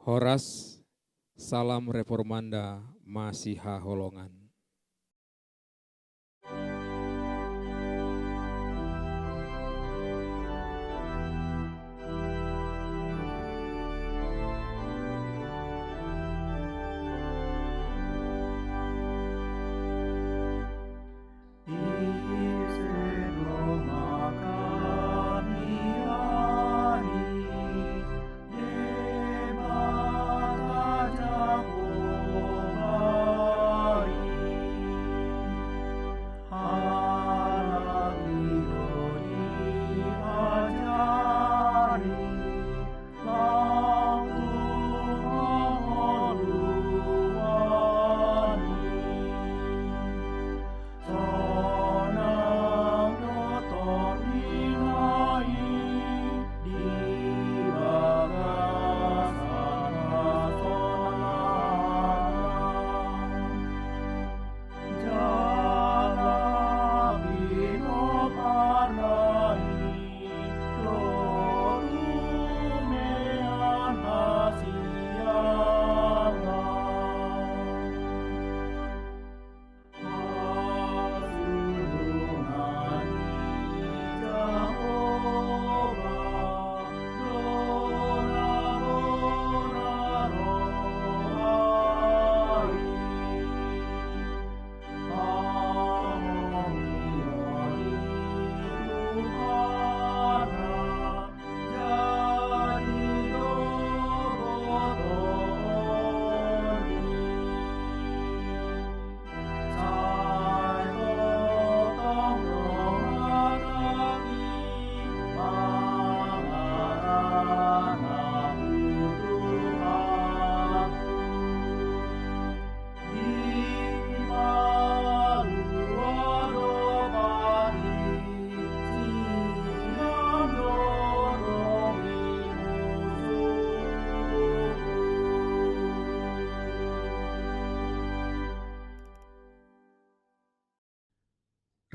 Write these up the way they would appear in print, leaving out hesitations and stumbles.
Horas, salam reformanda, Masiha Holongan.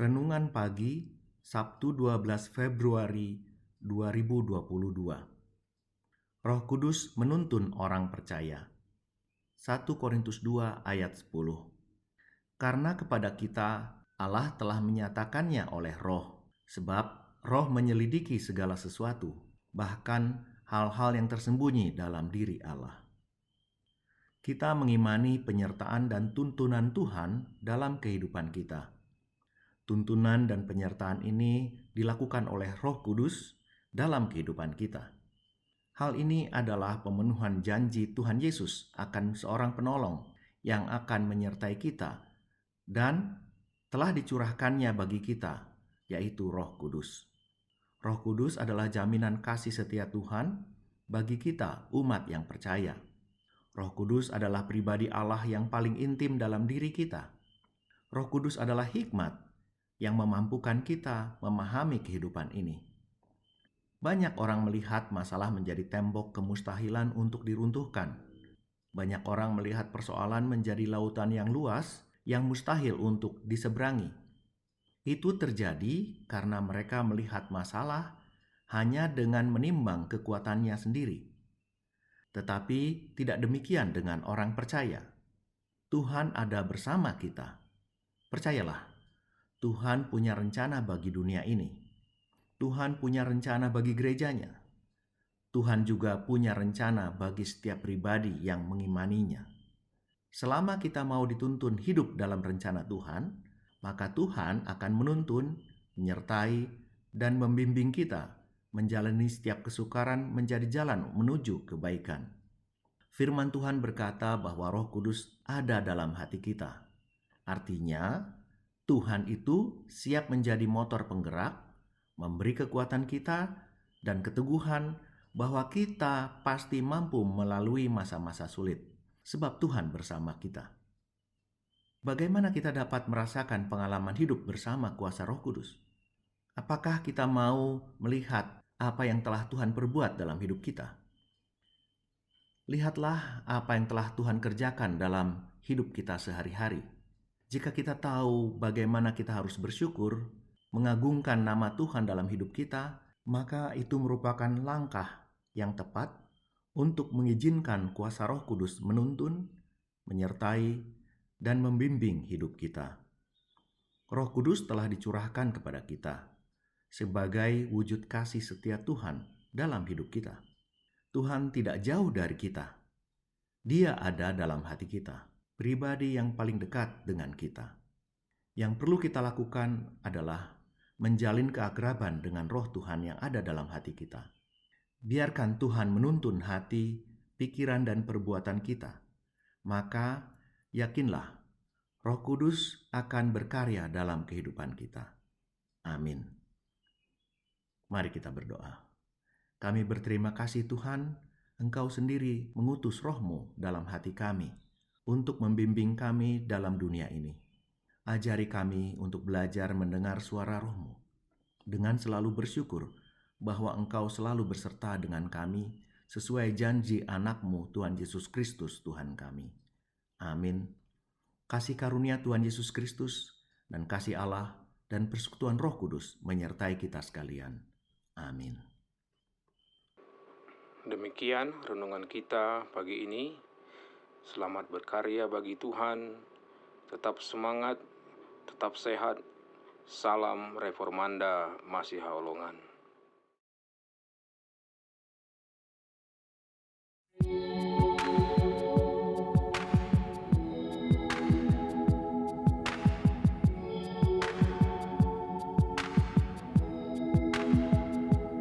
Renungan pagi, Sabtu 12 Februari 2022. Roh Kudus menuntun orang percaya. 1 Korintus 2 ayat 10. Karena kepada kita Allah telah menyatakannya oleh Roh, sebab Roh menyelidiki segala sesuatu, bahkan hal-hal yang tersembunyi dalam diri Allah. Kita mengimani penyertaan dan tuntunan Tuhan dalam kehidupan kita. Tuntunan dan penyertaan ini dilakukan oleh Roh Kudus dalam kehidupan kita. Hal ini adalah pemenuhan janji Tuhan Yesus akan seorang penolong yang akan menyertai kita dan telah dicurahkannya bagi kita, yaitu Roh Kudus. Roh Kudus adalah jaminan kasih setia Tuhan bagi kita, umat yang percaya. Roh Kudus adalah pribadi Allah yang paling intim dalam diri kita. Roh Kudus adalah hikmat yang memampukan kita memahami kehidupan ini. Banyak orang melihat masalah menjadi tembok kemustahilan untuk diruntuhkan. Banyak orang melihat persoalan menjadi lautan yang luas yang mustahil untuk diseberangi. Itu terjadi karena mereka melihat masalah hanya dengan menimbang kekuatannya sendiri. Tetapi tidak demikian dengan orang percaya. Tuhan ada bersama kita. Percayalah, Tuhan punya rencana bagi dunia ini. Tuhan punya rencana bagi gerejanya. Tuhan juga punya rencana bagi setiap pribadi yang mengimaninya. Selama kita mau dituntun hidup dalam rencana Tuhan, maka Tuhan akan menuntun, menyertai, dan membimbing kita menjalani setiap kesukaran menjadi jalan menuju kebaikan. Firman Tuhan berkata bahwa Roh Kudus ada dalam hati kita. Artinya, Tuhan itu siap menjadi motor penggerak, memberi kekuatan kita dan keteguhan bahwa kita pasti mampu melalui masa-masa sulit, sebab Tuhan bersama kita. Bagaimana kita dapat merasakan pengalaman hidup bersama kuasa Roh Kudus? Apakah kita mau melihat apa yang telah Tuhan perbuat dalam hidup kita? Lihatlah apa yang telah Tuhan kerjakan dalam hidup kita sehari-hari. Jika kita tahu bagaimana kita harus bersyukur, mengagungkan nama Tuhan dalam hidup kita, maka itu merupakan langkah yang tepat untuk mengizinkan kuasa Roh Kudus menuntun, menyertai, dan membimbing hidup kita. Roh Kudus telah dicurahkan kepada kita sebagai wujud kasih setia Tuhan dalam hidup kita. Tuhan tidak jauh dari kita. Dia ada dalam hati kita, pribadi yang paling dekat dengan kita. Yang perlu kita lakukan adalah menjalin keakraban dengan Roh Tuhan yang ada dalam hati kita. Biarkan Tuhan menuntun hati, pikiran, dan perbuatan kita. Maka yakinlah, Roh Kudus akan berkarya dalam kehidupan kita. Amin. Mari kita berdoa. Kami berterima kasih Tuhan, Engkau sendiri mengutus Roh-Mu dalam hati kami untuk membimbing kami dalam dunia ini. Ajari kami untuk belajar mendengar suara Roh-Mu dengan selalu bersyukur bahwa Engkau selalu berserta dengan kami sesuai janji anak-Mu Tuhan Yesus Kristus Tuhan kami. Amin. Kasih karunia Tuhan Yesus Kristus dan kasih Allah dan persekutuan Roh Kudus menyertai kita sekalian. Amin. Demikian renungan kita pagi ini. Selamat berkarya bagi Tuhan. Tetap semangat, tetap sehat. Salam Reformanda Masiha Holongan.